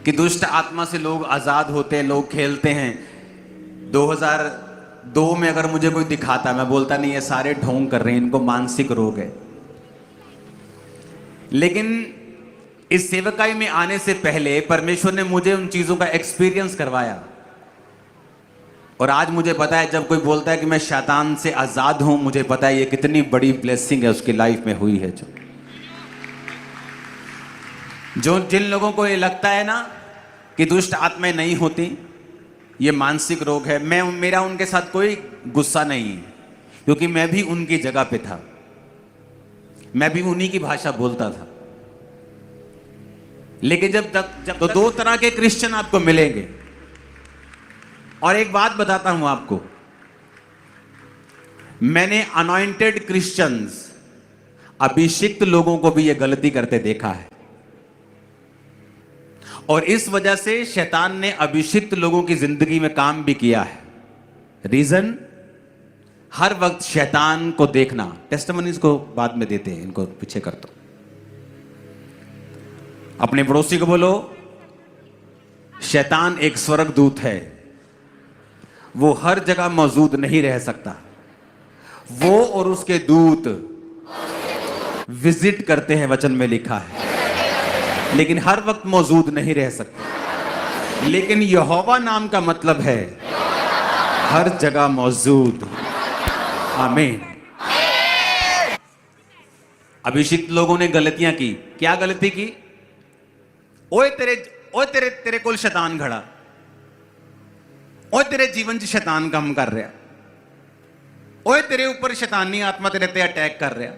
कि दुष्ट आत्मा से लोग आजाद होते हैं, लोग खेलते हैं। 2002 में अगर मुझे कोई दिखाता, मैं बोलता नहीं ये सारे ढोंग कर रहे हैं, इनको मानसिक रोग है। लेकिन इस सेवकाई में आने से पहले परमेश्वर ने मुझे उन चीजों का एक्सपीरियंस करवाया। और आज मुझे पता है, जब कोई बोलता है कि मैं शैतान से आजाद हूं, मुझे पता है ये कितनी बड़ी ब्लेसिंग है उसकी लाइफ में हुई है। जो जिन लोगों को ये लगता है ना कि दुष्ट आत्माएं नहीं होती, ये मानसिक रोग है, मेरा उनके साथ कोई गुस्सा नहीं है, क्योंकि मैं भी उनकी जगह पे था, मैं भी उन्हीं की भाषा बोलता था। लेकिन जब दो तरह के क्रिश्चियन आपको मिलेंगे। और एक बात बताता हूं आपको, मैंने अनॉइंटेड क्रिश्चियंस, अभिषिक्त लोगों को भी यह गलती करते देखा है। और इस वजह से शैतान ने अभिषिक्त लोगों की जिंदगी में काम भी किया है। रीजन, हर वक्त शैतान को देखना। टेस्टिमनीज को बाद में देते हैं, इनको पीछे कर दो। अपने पड़ोसी को बोलो, शैतान एक स्वर्गदूत है, वो हर जगह मौजूद नहीं रह सकता। वो और उसके दूत विजिट करते हैं, वचन में लिखा है, लेकिन हर वक्त मौजूद नहीं रह सकते। लेकिन यहोवा नाम का मतलब है हर जगह मौजूद। आमीन। अभिषिक्त लोगों ने गलतियां की। क्या गलती की? ओए तेरे कोल शैतान खड़ा, ओए तेरे जीवन च शैतान काम कर रहा, ओए तेरे ऊपर शैतानी आत्मा तेरे ते अटैक कर रहा,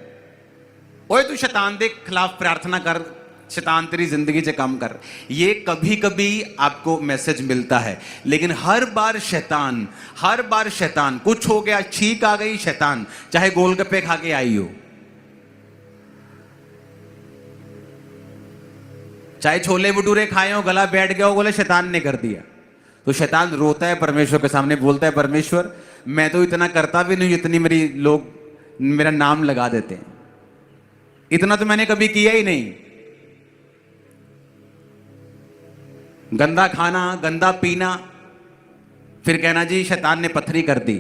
ओए तू शैतान के खिलाफ प्रार्थना कर, शैतान तेरी जिंदगी से काम कर। ये कभी कभी आपको मैसेज मिलता है, लेकिन हर बार शैतान कुछ हो गया, छींक आ गई, शैतान चाहे गोलगप्पे खा के आई हो, चाहे छोले भटूरे खाए हो, गला बैठ गया हो, बोले शैतान ने कर दिया। तो शैतान रोता है परमेश्वर के सामने, बोलता है परमेश्वर मैं तो इतना करता भी नहीं जितनी लोग मेरा नाम लगा देते हैं, इतना तो मैंने कभी किया ही नहीं। गंदा खाना, गंदा पीना, फिर कहना जी शैतान ने पथरी कर दी।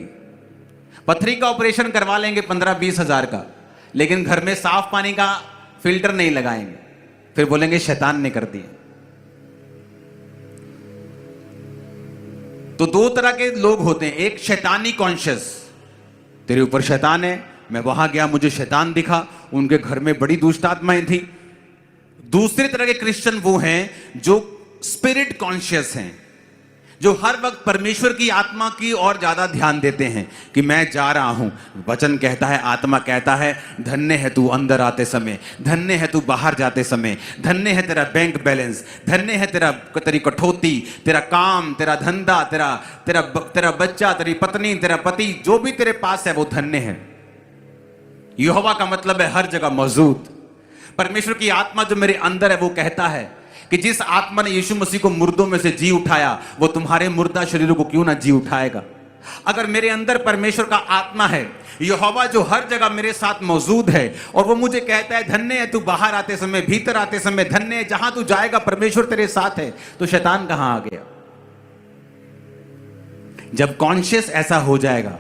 पथरी का ऑपरेशन करवा लेंगे 15-20 हजार का, लेकिन घर में साफ पानी का फिल्टर नहीं लगाएंगे, फिर बोलेंगे शैतान ने कर दिया। तो दो तरह के लोग होते हैं, एक शैतानी कॉन्शियस, तेरे ऊपर शैतान है, मैं वहां गया मुझे शैतान दिखा, उनके घर में बड़ी दुष्ट आत्माएं थी। दूसरी तरह के क्रिश्चियन वो हैं जो स्पिरिट कॉन्शियस हैं, जो हर वक्त परमेश्वर की आत्मा की ओर ज्यादा ध्यान देते हैं कि मैं जा रहा हूं। वचन कहता है, आत्मा कहता है, धन्य है तू अंदर आते समय, धन्य है तू बाहर जाते समय, धन्य है तेरा बैंक बैलेंस, धन्य है तेरी कठौती, तेरा काम, तेरा धंधा, तेरा बच्चा, तेरी पत्नी, तेरा पति, जो भी तेरे पास है वो धन्य है। यहोवा का मतलब है हर जगह मौजूद। परमेश्वर की आत्मा जो मेरे अंदर है वो कहता है कि जिस आत्मा ने यीशु मसीह को मुर्दों में से जी उठाया, वो तुम्हारे मुर्दा शरीरों को क्यों ना जी उठाएगा। अगर मेरे अंदर परमेश्वर का आत्मा है, यहोवा जो हर जगह मेरे साथ मौजूद है, और वो मुझे कहता है धन्य है तू बाहर आते समय, भीतर आते समय, धन्य है जहां तू जाएगा परमेश्वर तेरे साथ है, तो शैतान कहां आ गया। जब कॉन्शियस ऐसा हो जाएगा,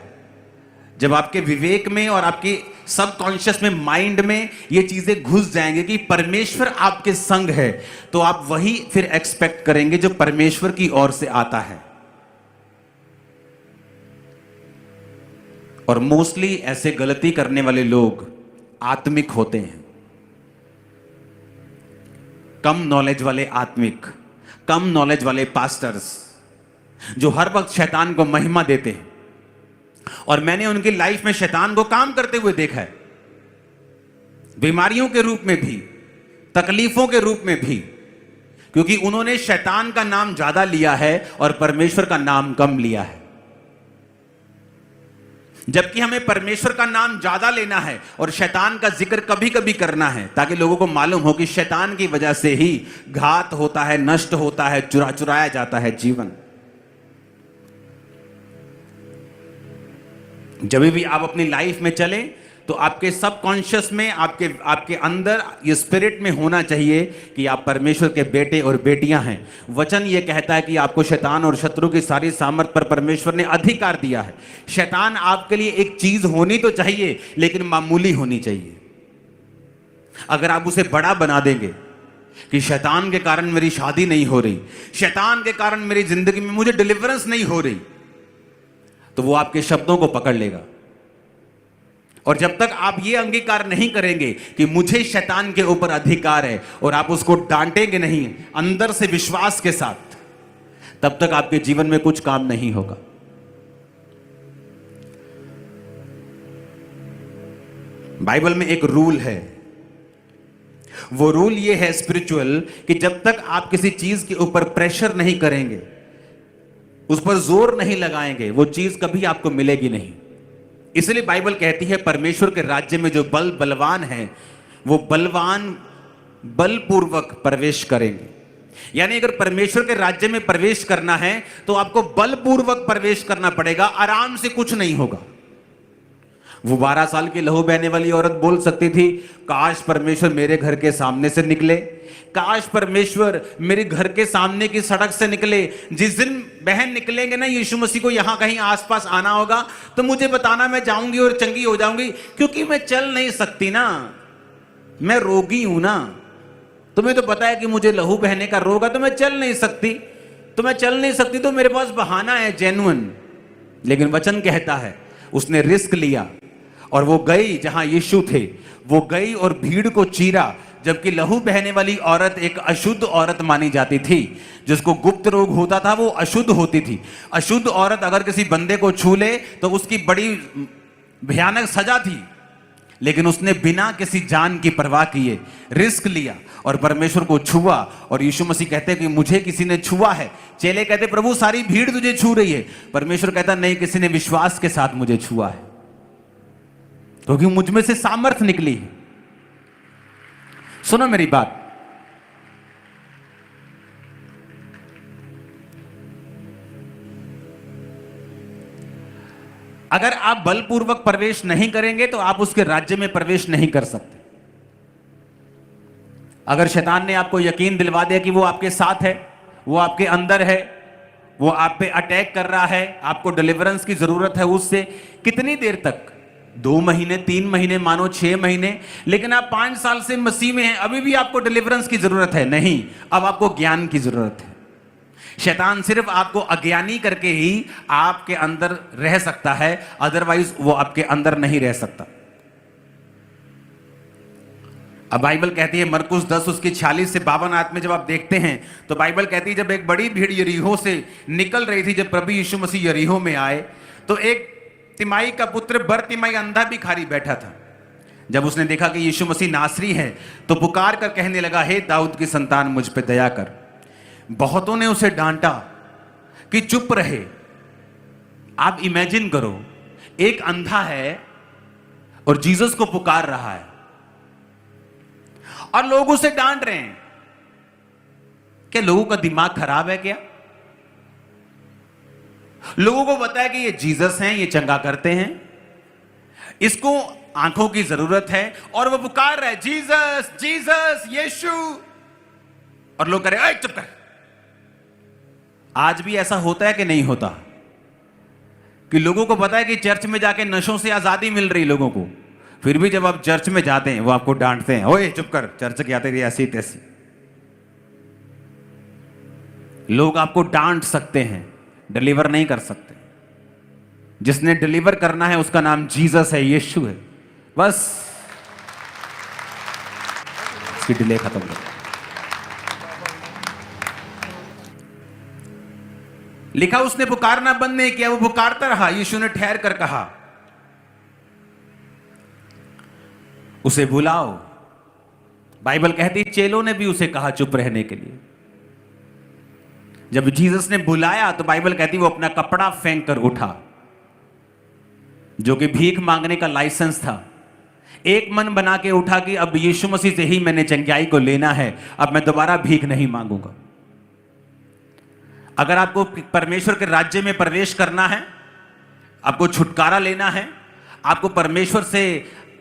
जब आपके विवेक में और आपकी सबकॉन्शियस में, माइंड में ये चीजें घुस जाएंगे कि परमेश्वर आपके संग है, तो आप वही फिर एक्सपेक्ट करेंगे जो परमेश्वर की ओर से आता है। और मोस्टली ऐसे गलती करने वाले लोग आत्मिक होते हैं, कम नॉलेज वाले आत्मिक, कम नॉलेज वाले पास्टर्स, जो हर वक्त शैतान को महिमा देते हैं। और मैंने उनकी लाइफ में शैतान को काम करते हुए देखा है, बीमारियों के रूप में भी, तकलीफों के रूप में भी, क्योंकि उन्होंने शैतान का नाम ज्यादा लिया है और परमेश्वर का नाम कम लिया है। जबकि हमें परमेश्वर का नाम ज्यादा लेना है और शैतान का जिक्र कभी कभी करना है, ताकि लोगों को मालूम हो कि शैतान की वजह से ही घात होता है, नष्ट होता है, चुराया जाता है जीवन। जब भी आप अपनी लाइफ में चलें तो तो आपके सबकॉन्शियस में, आपके आपके अंदर ये स्पिरिट में होना चाहिए कि आप परमेश्वर के बेटे और बेटियां हैं। वचन ये कहता है कि आपको शैतान और शत्रु की सारी सामर्थ पर परमेश्वर ने अधिकार दिया है। शैतान आपके लिए एक चीज होनी तो चाहिए, लेकिन मामूली होनी चाहिए। अगर आप उसे बड़ा बना देंगे कि शैतान के कारण मेरी शादी नहीं हो रही, शैतान के कारण मेरी जिंदगी में मुझे डिलीवरेंस नहीं हो रही, तो वो आपके शब्दों को पकड़ लेगा। और जब तक आप ये अंगीकार नहीं करेंगे कि मुझे शैतान के ऊपर अधिकार है, और आप उसको डांटेंगे नहीं अंदर से विश्वास के साथ, तब तक आपके जीवन में कुछ काम नहीं होगा। बाइबल में एक रूल है, वो रूल ये है स्पिरिचुअल, कि जब तक आप किसी चीज के ऊपर प्रेशर नहीं करेंगे, उस पर जोर नहीं लगाएंगे, वो चीज कभी आपको मिलेगी नहीं। इसलिए बाइबल कहती है परमेश्वर के राज्य में जो बलवान है, वो बलवान बलपूर्वक प्रवेश करेंगे। यानी अगर परमेश्वर के राज्य में प्रवेश करना है तो आपको बलपूर्वक प्रवेश करना पड़ेगा, आराम से कुछ नहीं होगा। वो 12 साल की लहू बहने वाली औरत बोल सकती थी, काश परमेश्वर मेरे घर के सामने से निकले, काश परमेश्वर मेरे घर के सामने की सड़क से निकले। जिस दिन बहन निकलेंगे ना, यीशु मसीह को यहां कहीं आसपास आना होगा, तो मुझे बताना, मैं जाऊंगी और चंगी हो जाऊंगी, क्योंकि मैं चल नहीं सकती ना, मैं रोगी हूं ना। तुम्हें तो पता है कि मुझे लहू बहने का रोग है, तो मैं चल नहीं सकती, तो मैं चल नहीं सकती, तो मेरे पास बहाना है जेन्युइन। लेकिन वचन कहता है उसने रिस्क लिया और वो गई जहां यीशु थे, वो गई और भीड़ को चीरा। जबकि लहू बहने वाली औरत एक अशुद्ध औरत मानी जाती थी, जिसको गुप्त रोग होता था, वो अशुद्ध होती थी। अशुद्ध औरत अगर किसी बंदे को छू ले तो उसकी बड़ी भयानक सजा थी, लेकिन उसने बिना किसी जान की परवाह किए रिस्क लिया और परमेश्वर को छुआ। और यीशु मसीह कहते हैं कि मुझे किसी ने छुआ है। चेले कहते प्रभु सारी भीड़ तुझे छू रही है, परमेश्वर कहता नहीं, किसी ने विश्वास के साथ मुझे छुआ है, क्योंकि मुझ में से सामर्थ निकली है। सुनो मेरी बात, अगर आप बलपूर्वक प्रवेश नहीं करेंगे तो आप उसके राज्य में प्रवेश नहीं कर सकते। अगर शैतान ने आपको यकीन दिलवा दिया कि वो आपके साथ है, वो आपके अंदर है, वो आप पे अटैक कर रहा है, आपको डिलीवरेंस की जरूरत है उससे, कितनी देर तक? 2 महीने, 3 महीने, मानो 6 महीने, लेकिन आप 5 साल से मसीह में हैं, अभी भी आपको डिलीवरेंस की जरूरत है? नहीं, अब आपको ज्ञान की जरूरत है। शैतान सिर्फ आपको अज्ञानी करके ही आपके अंदर रह सकता है, अदरवाइज वो आपके अंदर नहीं रह सकता। अब बाइबल कहती है मरकुस 10 उसकी 46 से 52 आयत में जब आप देखते हैं तो बाइबल कहती है जब एक बड़ी भीड़ यरीहो से निकल रही थी, जब प्रभु यीशु मसीह यरीहो में आए, तो एक तिमाई का पुत्र बरतिमाई अंधा भिखारी बैठा था। जब उसने देखा कि यीशु मसीह नासरी है तो पुकार कर कहने लगा, हे दाऊद की संतान मुझ पे दया कर। बहुतों ने उसे डांटा कि चुप रहे। आप इमेजिन करो, एक अंधा है और जीसस को पुकार रहा है और लोग उसे डांट रहे हैं। क्या लोगों का दिमाग खराब है क्या? लोगों को पता है कि ये जीसस हैं, ये चंगा करते हैं, इसको आंखों की जरूरत है और वो पुकार रहा है जीसस जीसस यीशु, और लोग कह रहे हैं चुप कर। आज भी ऐसा होता है कि नहीं होता कि लोगों को पता है कि चर्च में जाके नशों से आजादी मिल रही लोगों को, फिर भी जब आप चर्च में जाते हैं वो आपको डांटते हैं, ओए चुप कर, चर्च के आते थे ऐसी तैसी। लोग आपको डांट सकते हैं, डिलीवर नहीं कर सकते। जिसने डिलीवर करना है उसका नाम जीसस है, यीशु है। बस इसकी डिले खत्म कर। लिखा उसने पुकारना बंद नहीं किया, वो पुकारता रहा। यीशु ने ठहर कर कहा उसे बुलाओ। बाइबल कहती चेलों ने भी उसे कहा चुप रहने के लिए। जब जीसस ने बुलाया तो बाइबल कहती वो अपना कपड़ा फेंक कर उठा, जो कि भीख मांगने का लाइसेंस था। एक मन बना के उठा कि अब यीशु मसीह से ही मैंने चंगाई को लेना है, अब मैं दोबारा भीख नहीं मांगूंगा। अगर आपको परमेश्वर के राज्य में प्रवेश करना है, आपको छुटकारा लेना है, आपको परमेश्वर से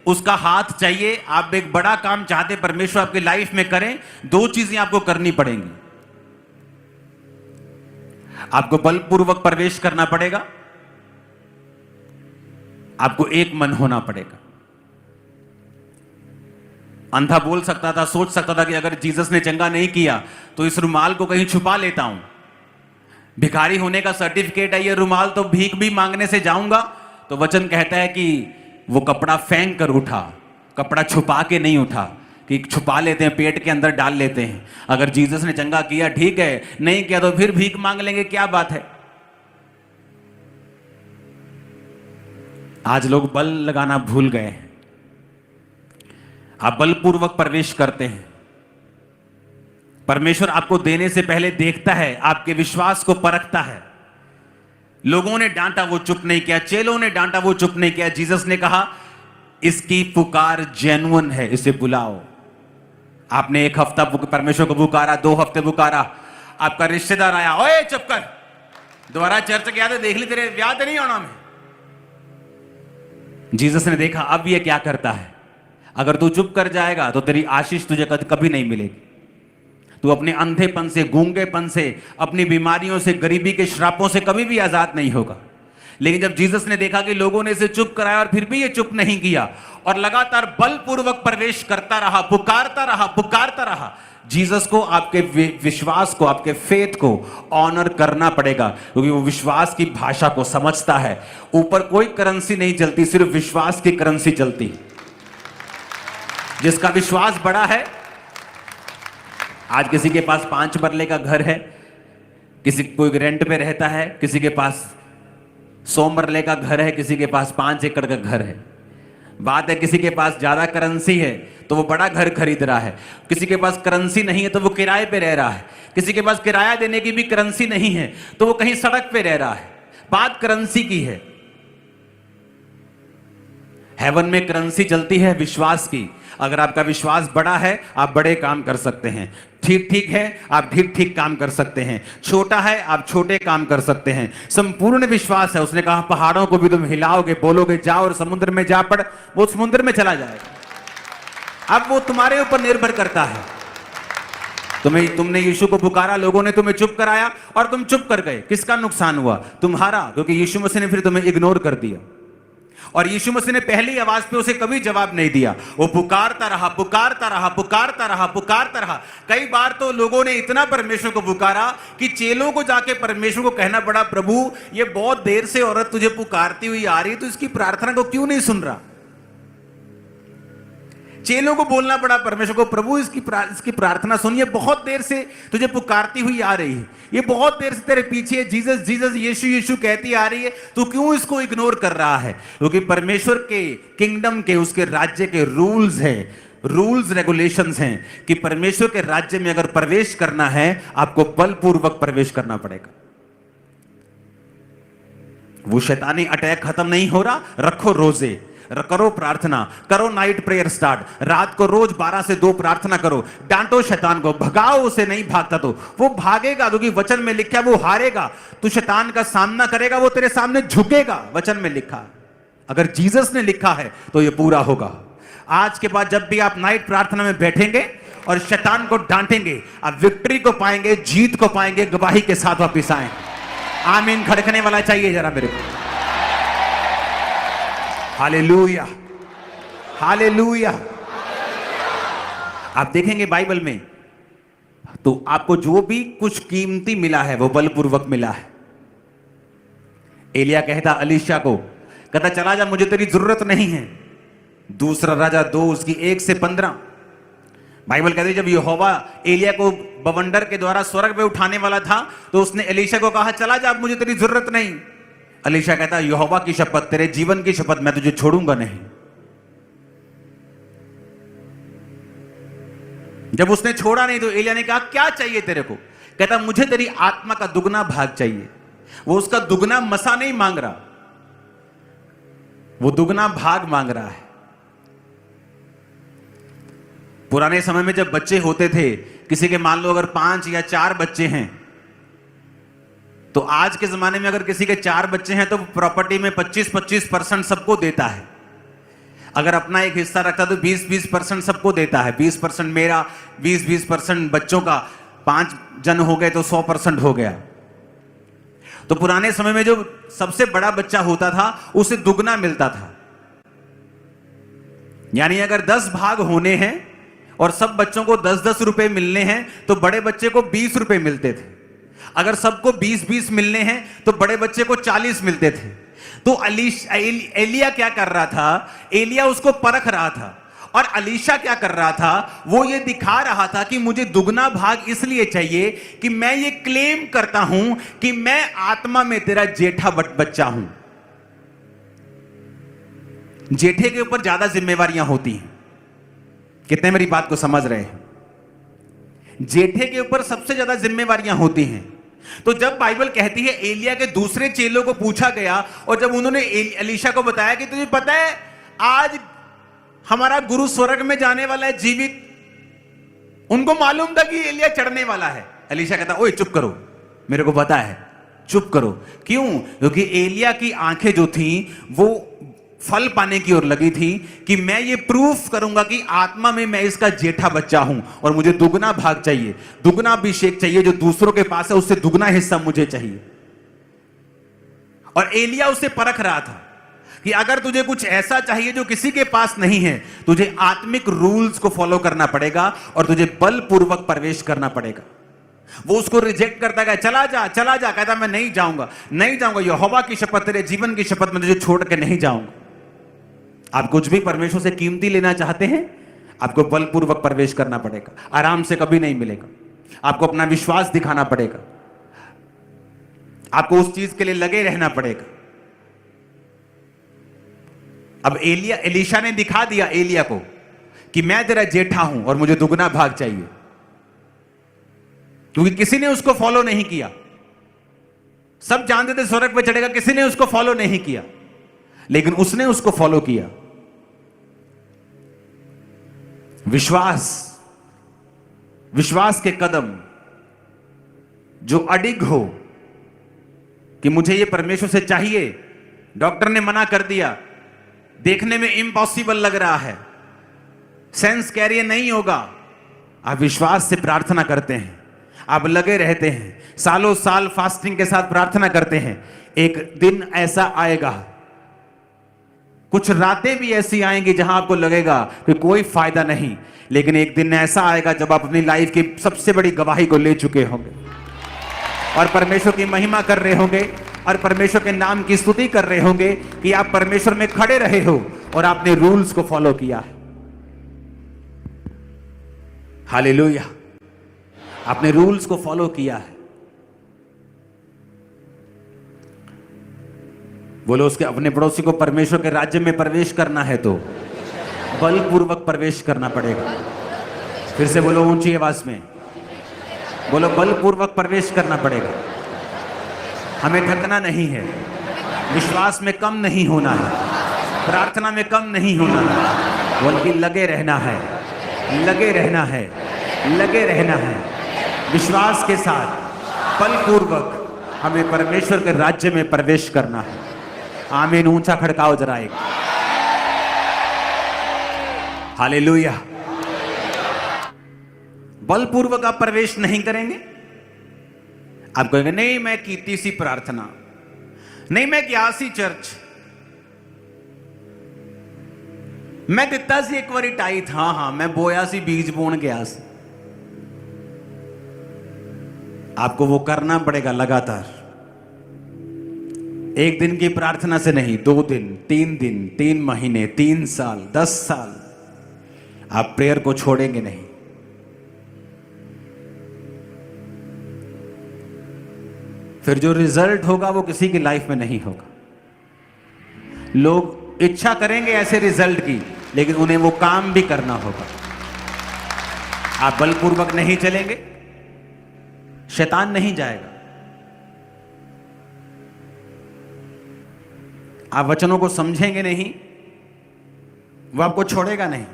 उसका हाथ चाहिए, आप एक बड़ा काम चाहते परमेश्वर आपकी लाइफ में करें, दो चीजें आपको करनी पड़ेंगी। आपको बलपूर्वक प्रवेश करना पड़ेगा, आपको एक मन होना पड़ेगा। अंधा बोल सकता था, सोच सकता था कि अगर जीसस ने चंगा नहीं किया तो इस रुमाल को कहीं छुपा लेता हूं, भिखारी होने का सर्टिफिकेट है ये रुमाल, तो भीख भी मांगने से जाऊंगा। तो वचन कहता है कि वो कपड़ा फेंक कर उठा, कपड़ा छुपा के नहीं उठा, कि छुपा लेते हैं, पेट के अंदर डाल लेते हैं। अगर जीसस ने चंगा किया ठीक है, नहीं किया तो फिर भीख मांग लेंगे, क्या बात है। आज लोग बल लगाना भूल गए हैं। आप बलपूर्वक प्रवेश करते हैं, परमेश्वर आपको देने से पहले देखता है, आपके विश्वास को परखता है। लोगों ने डांटा, वो चुप नहीं किया, चेलों ने डांटा, वो चुप नहीं किया। जीसस ने कहा इसकी पुकार जेन्युइन है, इसे बुलाओ। आपने एक हफ्ता परमेश्वर को पुकारा, 2 हफ्ते पुकारा, आपका रिश्तेदार आया, ओए चुप कर, दोबारा चर्च गया तो देख ली तेरे ब्याह तो नहीं होना में। जीसस ने देखा अब ये क्या करता है, अगर तू चुप कर जाएगा तो तेरी आशीष तुझे कभी नहीं मिलेगी। तू अपने अंधेपन से, गूंगेपन से, अपनी बीमारियों से, गरीबी के श्रापों से कभी भी आजाद नहीं होगा। लेकिन जब जीसस ने देखा कि लोगों ने इसे चुप कराया और फिर भी ये चुप नहीं किया और लगातार बलपूर्वक प्रवेश करता रहा, पुकारता रहा, पुकारता रहा, जीसस को आपके विश्वास को, आपके फेथ को ऑनर करना पड़ेगा, क्योंकि वो विश्वास की भाषा को समझता है। ऊपर कोई करेंसी नहीं चलती, सिर्फ विश्वास की करेंसी चलती। जिसका विश्वास बड़ा है, आज किसी के पास 5 मरले का घर है, किसी कोई रेंट पे रहता है, किसी के पास 100 मरले का घर है, किसी के पास 5 एकड़ का घर है। बात है किसी के पास ज्यादा करेंसी है तो वो बड़ा घर खरीद रहा है, किसी के पास करेंसी नहीं है तो वो किराए पे रह रहा है, किसी के पास किराया देने की भी करेंसी नहीं है तो वो कहीं सड़क पे रह रहा है। बात करेंसी की है। हेवन में करेंसी चलती है विश्वास की। अगर आपका विश्वास बड़ा है आप बड़े काम कर सकते हैं, ठीक ठीक है आप ठीक ठीक काम कर सकते हैं, छोटा है आप छोटे काम कर सकते हैं। संपूर्ण विश्वास है। उसने कहा पहाड़ों को भी तुम हिलाओगे, बोलोगे जाओ और समुद्र में जा पड़, वो समुद्र में चला जाएगा। अब वो तुम्हारे ऊपर निर्भर करता है। तुमने यीशु को पुकारा, लोगों ने तुम्हें चुप कराया और तुम चुप कर गए, किसका नुकसान हुआ? तुम्हारा, क्योंकि यीशु मसीह ने फिर तुम्हें इग्नोर कर दिया। और यीशु मसीह ने पहली आवाज पे उसे कभी जवाब नहीं दिया। वो पुकारता रहा, पुकारता रहा, पुकारता रहा, पुकारता रहा। कई बार तो लोगों ने इतना परमेश्वर को पुकारा कि चेलों को जाके परमेश्वर को कहना पड़ा, प्रभु ये बहुत देर से औरत तुझे पुकारती हुई आ रही है, तो इसकी प्रार्थना को क्यों नहीं सुन रहा? चेलों को बोलना पड़ा परमेश्वर को, प्रभु इसकी प्रार्थना सुनिए, बहुत देर से तुझे पुकारती हुई आ रही है, ये बहुत देर से तेरे पीछे जीसस जीसस यीशु यीशु कहती आ रही है, तू क्यों इसको इग्नोर कर रहा है? क्योंकि परमेश्वर के किंगडम के, उसके राज्य के रूल्स हैं, रूल्स रेगुलेशंस हैं कि परमेश्वर के राज्य में अगर प्रवेश करना है आपको बलपूर्वक प्रवेश करना पड़ेगा। वो शैतानी अटैक खत्म नहीं हो रहा, रखो रोजे, करो प्रार्थना, करो नाइट प्रेयर स्टार्ट, रात को रोज 12 से 2 प्रार्थना करो, डांटो शैतान को, भगाओ उसे, नहीं भागता तो वो भागेगा, क्योंकि वचन में लिखा है वो हारेगा। तू शैतान का सामना करेगा, वो तेरे सामने झुकेगा, वचन में लिखा। अगर जीसस ने लिखा है तो ये पूरा होगा। आज के बाद जब भी आप नाइट प्रार्थना में बैठेंगे और शैतान को डांटेंगे, आप विक्ट्री को पाएंगे, जीत को पाएंगे, गवाही के साथ वापिस आए। आमीन खड़कने वाला चाहिए जरा मेरे को। Hallelujah, hallelujah. आप देखेंगे बाइबल में तो आपको जो भी कुछ कीमती मिला है वो बलपूर्वक मिला है। एलिया कहता अलीशा को, कहता चला जा, मुझे तेरी जरूरत नहीं है। दूसरा राजा 2 उसकी 1 से 15 बाइबल कहती है जब यहोवा एलिया को बवंडर के द्वारा स्वर्ग में उठाने वाला था तो उसने एलीशा को कहा चला जा, मुझे तेरी जरूरत नहीं। अलीशा कहता यहोवा की शपथ, तेरे जीवन की शपथ, मैं तुझे छोड़ूंगा नहीं। जब उसने छोड़ा नहीं तो एलिया ने कहा क्या चाहिए तेरे को? कहता मुझे तेरी आत्मा का दुगना भाग चाहिए। वो उसका दुगना मसा नहीं मांग रहा, वो दुगना भाग मांग रहा है। पुराने समय में जब बच्चे होते थे, किसी के मान लो अगर 5 या 4 बच्चे हैं, तो आज के जमाने में अगर किसी के 4 बच्चे हैं तो प्रॉपर्टी में 25-25% सबको देता है। अगर अपना एक हिस्सा रखता तो 20-20% सबको देता है, 20% मेरा, 20-20% बच्चों का, 5 जन हो गए तो 100% हो गया। तो पुराने समय में जो सबसे बड़ा बच्चा होता था उसे दुगना मिलता था। यानी अगर 10 भाग होने हैं और सब बच्चों को 10-10 रुपए मिलने हैं तो बड़े बच्चे को 20 रुपए मिलते थे। अगर सबको 20-20 मिलने हैं तो बड़े बच्चे को 40 मिलते थे। तो एलिया क्या कर रहा था? एलिया उसको परख रहा था। और अलीशा क्या कर रहा था? वो ये दिखा रहा था कि मुझे दुगना भाग इसलिए चाहिए कि मैं ये क्लेम करता हूं कि मैं आत्मा में तेरा जेठा बच्चा हूं। जेठे के ऊपर ज्यादा जिम्मेवारियां होती हैं। कितने मेरी बात को समझ रहे हैं? जेठे के ऊपर सबसे ज्यादा जिम्मेवारियां होती हैं। तो जब बाइबल कहती है एलिया के दूसरे चेलों को पूछा गया और जब उन्होंने अलीशा को बताया कि तुझे पता है आज हमारा गुरु स्वर्ग में जाने वाला है जीवित, उनको मालूम था कि एलिया चढ़ने वाला है। अलीशा कहता ओए चुप करो, मेरे को पता है, चुप करो। क्यों? क्योंकि एलिया की आंखें जो थी वो फल पाने की ओर लगी थी कि मैं ये प्रूफ करूंगा कि आत्मा में मैं इसका जेठा बच्चा हूं और मुझे दुगना भाग चाहिए, दुगना अभिषेक चाहिए। जो दूसरों के पास है उससे दुगना हिस्सा मुझे चाहिए। और एलिया उसे परख रहा था कि अगर तुझे कुछ ऐसा चाहिए जो किसी के पास नहीं है, तुझे आत्मिक रूल्स को फॉलो करना पड़ेगा और तुझे बलपूर्वक प्रवेश करना पड़ेगा। वो उसको रिजेक्ट करता गया, चला जा चला जा। कहता मैं नहीं जाऊंगा, नहीं जाऊंगा, यहोवा की शपथ, तेरे जीवन की शपथ, मैं तुझे छोड़ के नहीं जाऊंगा। आप कुछ भी परमेश्वर से कीमती लेना चाहते हैं, आपको बलपूर्वक प्रवेश करना पड़ेगा। आराम से कभी नहीं मिलेगा। आपको अपना विश्वास दिखाना पड़ेगा, आपको उस चीज के लिए लगे रहना पड़ेगा। अब एलीशा ने दिखा दिया एलिया को कि मैं तेरा जेठा हूं और मुझे दुगना भाग चाहिए, क्योंकि किसी ने उसको फॉलो नहीं किया। सब जानते थे स्वर्ग पे चढ़ेगा, किसी ने उसको फॉलो नहीं किया, लेकिन उसने उसको फॉलो किया। विश्वास के कदम जो अडिग हो कि मुझे ये परमेश्वर से चाहिए। डॉक्टर ने मना कर दिया, देखने में इम्पॉसिबल लग रहा है, सेंस कह रही है नहीं होगा। आप विश्वास से प्रार्थना करते हैं, आप लगे रहते हैं, सालों साल फास्टिंग के साथ प्रार्थना करते हैं। एक दिन ऐसा आएगा, कुछ रातें भी ऐसी आएंगी जहां आपको लगेगा कि कोई फायदा नहीं, लेकिन एक दिन ऐसा आएगा जब आप अपनी लाइफ की सबसे बड़ी गवाही को ले चुके होंगे और परमेश्वर की महिमा कर रहे होंगे और परमेश्वर के नाम की स्तुति कर रहे होंगे कि आप परमेश्वर में खड़े रहे हो और आपने रूल्स को फॉलो किया है। हालेलुया, आपने रूल्स को फॉलो किया है। बोलो, उसके अपने पड़ोसी को परमेश्वर के राज्य में प्रवेश करना है तो बलपूर्वक प्रवेश करना पड़ेगा। फिर से बोलो ऊंची आवाज में, बोलो बलपूर्वक प्रवेश करना पड़ेगा। हमें थकना नहीं है, विश्वास में कम नहीं होना है, प्रार्थना में कम नहीं होना है, बल्कि लगे रहना है, लगे रहना है, लगे रहना है। विश्वास के साथ बलपूर्वक हमें परमेश्वर के राज्य में प्रवेश करना है। आमीन, ऊंचा खड़काओ जरा एक। हालेलुया। बलपूर्वक आप प्रवेश नहीं करेंगे। आप कहेंगे नहीं मैं कीती सी प्रार्थना, नहीं मैं गया सी चर्च, मैं दिता सी एक बारी टाइट, हाँ हाँ मैं बोया सी बीज बोन गया सी। आपको वो करना पड़ेगा लगातार। एक दिन की प्रार्थना से नहीं, 2 दिन, 3 महीने, 3 साल, 10 साल आप प्रेयर को छोड़ेंगे नहीं। फिर जो रिजल्ट होगा वो किसी की लाइफ में नहीं होगा। लोग इच्छा करेंगे ऐसे रिजल्ट की, लेकिन उन्हें वो काम भी करना होगा। आप बलपूर्वक नहीं चलेंगे, शैतान नहीं जाएगा। आप वचनों को समझेंगे नहीं, वो आपको छोड़ेगा नहीं।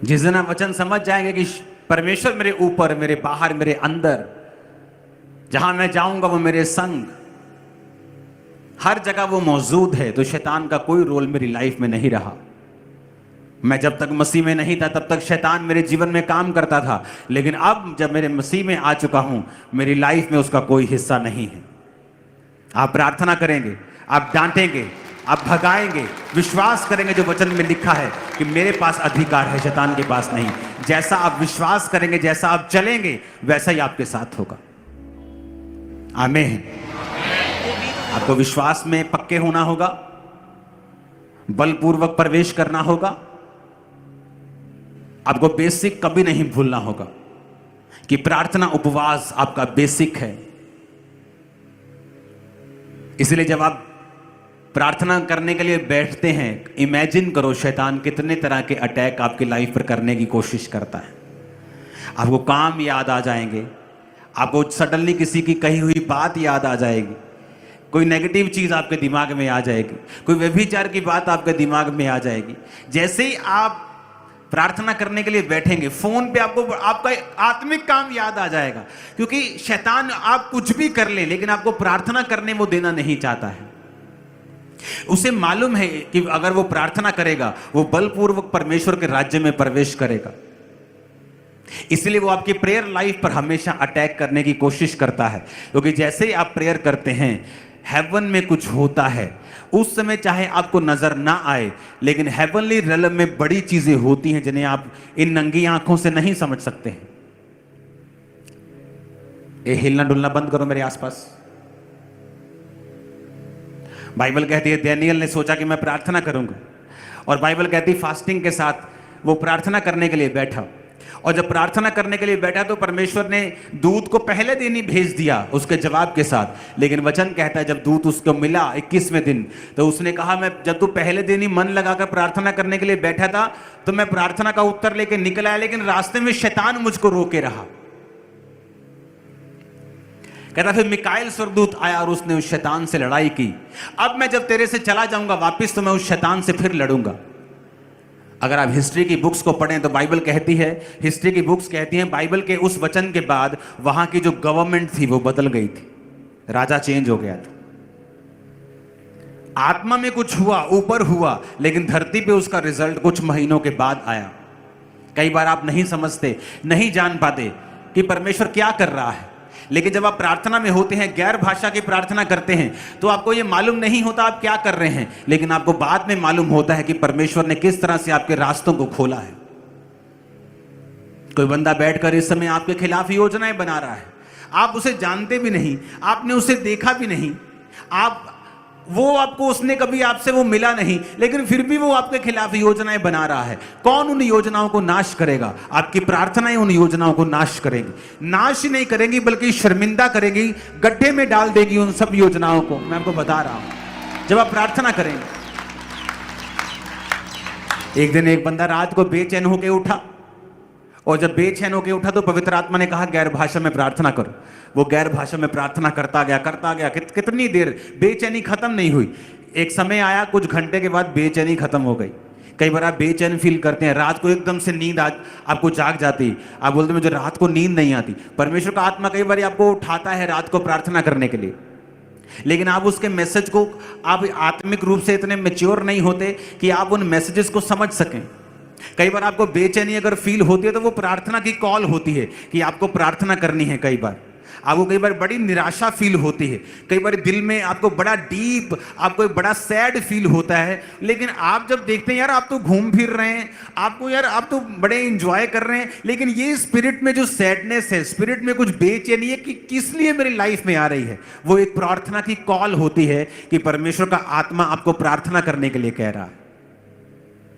जिस दिन आप वचन समझ जाएंगे कि परमेश्वर मेरे ऊपर, मेरे बाहर, मेरे अंदर, जहां मैं जाऊंगा वो मेरे संग, हर जगह वो मौजूद है, तो शैतान का कोई रोल मेरी लाइफ में नहीं रहा। मैं जब तक मसीह में नहीं था तब तक शैतान मेरे जीवन में काम करता था, लेकिन अब जब मेरे मसीह में आ चुका हूं, मेरी लाइफ में उसका कोई हिस्सा नहीं है। आप प्रार्थना करेंगे, आप डांटेंगे, आप भगाएंगे, विश्वास करेंगे जो वचन में लिखा है कि मेरे पास अधिकार है, शैतान के पास नहीं। जैसा आप विश्वास करेंगे, जैसा आप चलेंगे, वैसा ही आपके साथ होगा। आमीन। आपको विश्वास में पक्के होना होगा, बलपूर्वक प्रवेश करना होगा। आपको बेसिक कभी नहीं भूलना होगा कि प्रार्थना उपवास आपका बेसिक है। इसलिए जब आप प्रार्थना करने के लिए बैठते हैं, इमेजिन करो शैतान कितने तरह के अटैक आपकी लाइफ पर करने की कोशिश करता है। आपको काम याद आ जाएंगे, आपको सडनली किसी की कही हुई बात याद आ जाएगी, कोई नेगेटिव चीज आपके दिमाग में आ जाएगी, कोई व्यभिचार की बात आपके दिमाग में आ जाएगी। जैसे ही आप प्रार्थना करने के लिए बैठेंगे, फोन पे आपको आपका आत्मिक काम याद आ जाएगा, क्योंकि शैतान आप कुछ भी कर ले लेकिन आपको प्रार्थना करने वो देना नहीं चाहता है। उसे मालूम है कि अगर वो प्रार्थना करेगा, वो बलपूर्वक परमेश्वर के राज्य में प्रवेश करेगा। इसलिए वो आपकी प्रेयर लाइफ पर हमेशा अटैक करने की कोशिश करता है, क्योंकि जैसे ही आप प्रेयर करते हैं, हेवन में कुछ होता है। उस समय चाहे आपको नजर ना आए, लेकिन हेवनली रेलम में बड़ी चीजें होती हैं जिन्हें आप इन नंगी आंखों से नहीं समझ सकते हैं। ये हिलना डुलना बंद करो मेरे आसपास। बाइबल कहती है डैनियल ने सोचा कि मैं प्रार्थना करूंगा, और बाइबल कहती है फास्टिंग के साथ वो प्रार्थना करने के लिए बैठा, और जब प्रार्थना करने के लिए बैठा तो परमेश्वर ने दूत को पहले दिन ही भेज दिया उसके जवाब के साथ। लेकिन वचन कहता है जब दूत उसको मिला 21वें दिन, तो उसने कहा मैं जब तू पहले दिन ही मन लगाकर प्रार्थना करने के लिए बैठा था तो मैं प्रार्थना का उत्तर लेके निकल आया, लेकिन रास्ते में शैतान मुझको रोके रहा। कहता फिर मिकाएल स्वर्गदूत आया और उसने उस शैतान से लड़ाई की। अब मैं जब तेरे से चला जाऊंगा वापिस तो मैं उस शैतान से फिर लड़ूंगा। अगर आप हिस्ट्री की बुक्स को पढ़ें तो बाइबल कहती है, हिस्ट्री की बुक्स कहती हैं बाइबल के उस वचन के बाद वहां की जो गवर्नमेंट थी वो बदल गई थी, राजा चेंज हो गया था। आत्मा में कुछ हुआ, ऊपर हुआ, लेकिन धरती पे उसका रिजल्ट कुछ महीनों के बाद आया। कई बार आप नहीं समझते, नहीं जान पाते कि परमेश्वर क्या कर रहा है, लेकिन जब आप प्रार्थना में होते हैं, गैर भाषा की प्रार्थना करते हैं, तो आपको यह मालूम नहीं होता आप क्या कर रहे हैं, लेकिन आपको बाद में मालूम होता है कि परमेश्वर ने किस तरह से आपके रास्तों को खोला है। कोई बंदा बैठकर इस समय आपके खिलाफ योजनाएं बना रहा है, आप उसे जानते भी नहीं, आपने उसे देखा भी नहीं, उसने कभी आपसे वो मिला नहीं, लेकिन फिर भी वो आपके खिलाफ योजनाएं बना रहा है। कौन उन योजनाओं को नाश करेगा? आपकी प्रार्थनाएं उन योजनाओं को नाश करेंगी। नाश ही नहीं करेंगी बल्कि शर्मिंदा करेंगी, गड्ढे में डाल देगी उन सब योजनाओं को। मैं आपको बता रहा हूं, जब आप प्रार्थना करेंगे। एक दिन एक बंदा रात को बेचैन होकर उठा, और जब बेचैन होकर उठा तो पवित्र आत्मा ने कहा गैर भाषा में प्रार्थना करो। वो गैर भाषा में प्रार्थना करता गया, कितनी देर बेचैनी खत्म नहीं हुई। एक समय आया, कुछ घंटे के बाद बेचैनी खत्म हो गई। कई बार आप बेचैन फील करते हैं, रात को एकदम से नींद आपको जाग जाती, आप बोलते मुझे रात को नींद नहीं आती। परमेश्वर का आत्मा कई बार आपको उठाता है रात को प्रार्थना करने के लिए, लेकिन आप उसके मैसेज को, आप आत्मिक रूप से इतने मैच्योर नहीं होते कि आप उन मैसेजेस को समझ सकें। कई बार आपको बेचैनी अगर फील होती है तो वो प्रार्थना की कॉल होती है कि आपको प्रार्थना करनी है। कई बार आपको बड़ी निराशा फील होती है, कई बार दिल में आपको बड़ा डीप, आपको एक बड़ा सैड फील होता है, लेकिन आप जब देखते हैं यार आप तो घूम फिर रहे हैं, आप तो बड़े एंजॉय कर रहे हैं, लेकिन ये स्पिरिट में जो सैडनेस है, स्पिरिट में कुछ बेचैनी है कि किस लिए मेरी लाइफ में आ रही है, वो एक प्रार्थना की कॉल होती है कि परमेश्वर का आत्मा आपको प्रार्थना करने के लिए कह रहा है।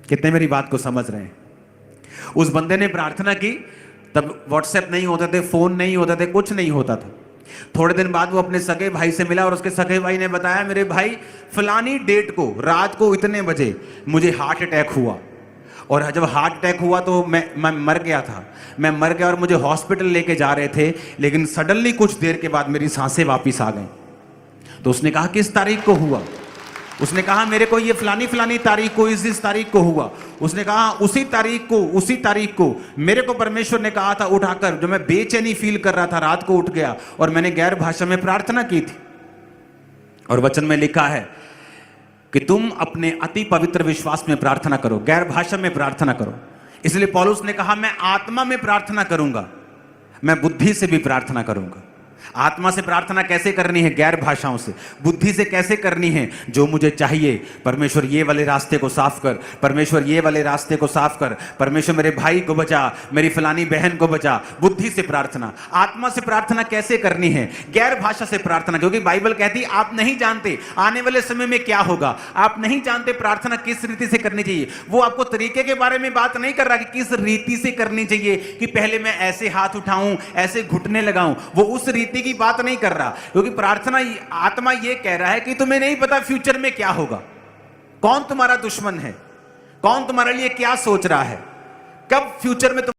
कितने मेरी बात को समझ रहे हैं? उस बंदे ने प्रार्थना की, तब व्हाट्सएप नहीं होते थे, फोन नहीं होते थे, कुछ नहीं होता था। थोड़े दिन बाद वो अपने सगे भाई से मिला और उसके सगे भाई ने बताया मेरे भाई फलानी डेट को रात को इतने बजे मुझे हार्ट अटैक हुआ, और जब हार्ट अटैक हुआ तो मैं मर गया था। मैं मर गया और मुझे हॉस्पिटल लेके जा रहे थे, लेकिन सडनली कुछ देर के बाद मेरी सांसें वापस आ गई। तो उसने कहा किस तारीख को हुआ? उसने कहा मेरे को ये फलानी तारीख को, इस तारीख को हुआ। उसने कहा उसी तारीख को मेरे को परमेश्वर ने कहा था उठाकर, जो मैं बेचैनी फील कर रहा था रात को उठ गया और मैंने गैर भाषा में प्रार्थना की थी। और वचन में लिखा है कि तुम अपने अति पवित्र विश्वास में प्रार्थना करो, गैर भाषा में प्रार्थना करो। इसलिए पौलुस ने कहा मैं आत्मा में प्रार्थना करूंगा, मैं बुद्धि से भी प्रार्थना करूंगा। आत्मा से प्रार्थना कैसे करनी है? गैर भाषाओं से। बुद्धि से कैसे करनी है? जो मुझे चाहिए, परमेश्वर ये वाले रास्ते को साफ कर, परमेश्वर ये वाले रास्ते को साफ कर, परमेश्वर मेरे भाई को बचा, मेरी फलानी बहन को बचा। बुद्धि से प्रार्थना। आत्मा से प्रार्थना कैसे करनी है? गैर भाषा से प्रार्थना, क्योंकि बाइबल कहती है आप नहीं जानते आने वाले समय में क्या होगा, आप नहीं जानते प्रार्थना किस रीति से करनी चाहिए। वो आपको तरीके के बारे में बात नहीं कर रहा कि किस रीति से करनी चाहिए, कि पहले मैं ऐसे हाथ उठाऊं, ऐसे घुटने लगाऊं, वो उस रीति की बात नहीं कर रहा। क्योंकि प्रार्थना, आत्मा ये कह रहा है कि तुम्हें नहीं पता फ्यूचर में क्या होगा, कौन तुम्हारा दुश्मन है, कौन तुम्हारे लिए क्या सोच रहा है, कब फ्यूचर में